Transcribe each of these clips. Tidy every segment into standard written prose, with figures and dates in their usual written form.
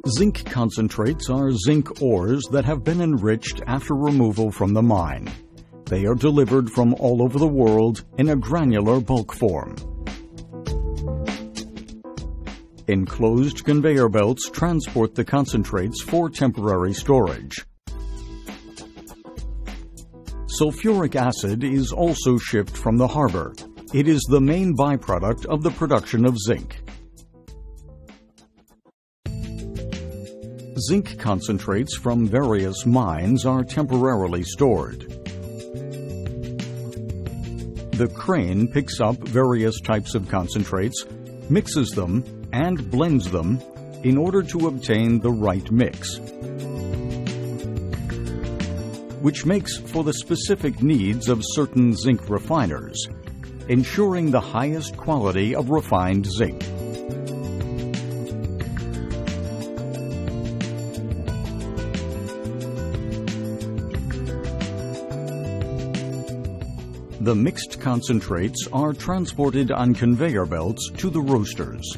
Zinc concentrates are zinc ores that have been enriched after removal from the mine. They are delivered from all over the world in a granular bulk form. Enclosed conveyor belts transport the concentrates for temporary storage. Sulfuric acid is also shipped from the harbor. It is the main byproduct of the production of zinc. Zinc concentrates from various mines are temporarily stored. The crane picks up various types of concentrates, mixes them, and blends them in order to obtain the right mix, which makes for the specific needs of certain zinc refiners, ensuring the highest quality of refined zinc. The mixed concentrates are transported on conveyor belts to the roasters.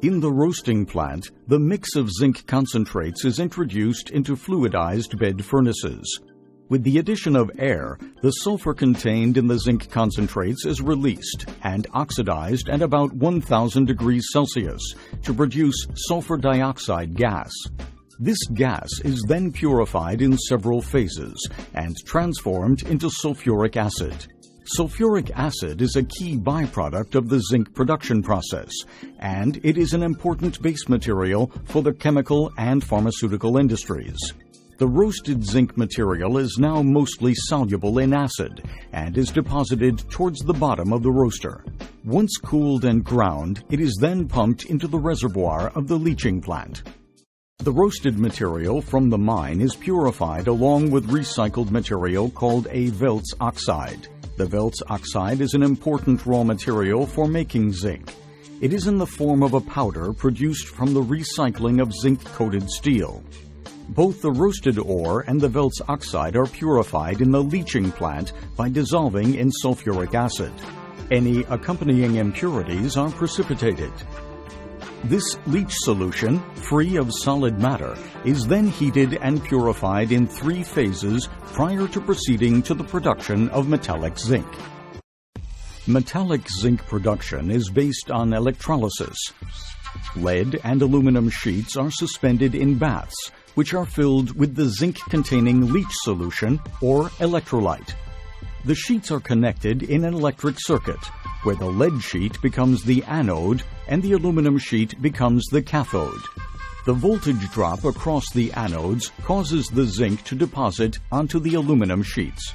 In the roasting plant, the mix of zinc concentrates is introduced into fluidized bed furnaces. With the addition of air, the sulfur contained in the zinc concentrates is released and oxidized at about 1000 degrees Celsius to produce sulfur dioxide gas. This gas is then purified in several phases and transformed into sulfuric acid. Sulfuric acid is a key byproduct of the zinc production process, and it is an important base material for the chemical and pharmaceutical industries. The roasted zinc material is now mostly soluble in acid and is deposited towards the bottom of the roaster. Once cooled and ground, it is then pumped into the reservoir of the leaching plant. The roasted material from the mine is purified along with recycled material called a Welz oxide. The Welz oxide is an important raw material for making zinc. It is in the form of a powder produced from the recycling of zinc-coated steel. Both the roasted ore and the Welz oxide are purified in the leaching plant by dissolving in sulfuric acid. Any accompanying impurities are precipitated. This leach solution, free of solid matter, is then heated and purified in 3 phases prior to proceeding to the production of metallic zinc. Metallic zinc production is based on electrolysis. Lead and aluminum sheets are suspended in baths, which are filled with the zinc-containing leach solution or electrolyte. The sheets are connected in an electric circuit, where the lead sheet becomes the anode and the aluminum sheet becomes the cathode. The voltage drop across the anodes causes the zinc to deposit onto the aluminum sheets.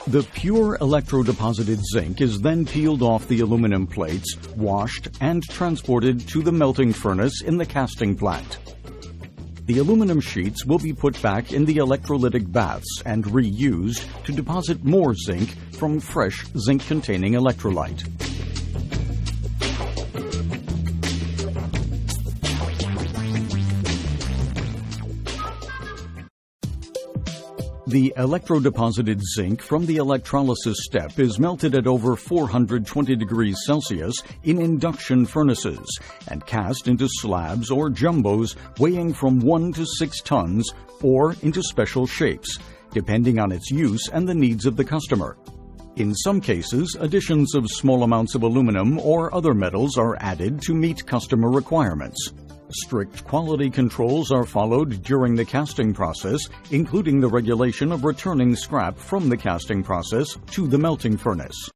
The pure electrodeposited zinc is then peeled off the aluminum plates, washed, and transported to the melting furnace in the casting plant. The aluminum sheets will be put back in the electrolytic baths and reused to deposit more zinc from fresh zinc-containing electrolyte. The electrodeposited zinc from the electrolysis step is melted at over 420 degrees Celsius in induction furnaces and cast into slabs or jumbos weighing from 1 to 6 tons or into special shapes, depending on its use and the needs of the customer. In some cases, additions of small amounts of aluminum or other metals are added to meet customer requirements. Strict quality controls are followed during the casting process, including the regulation of returning scrap from the casting process to the melting furnace.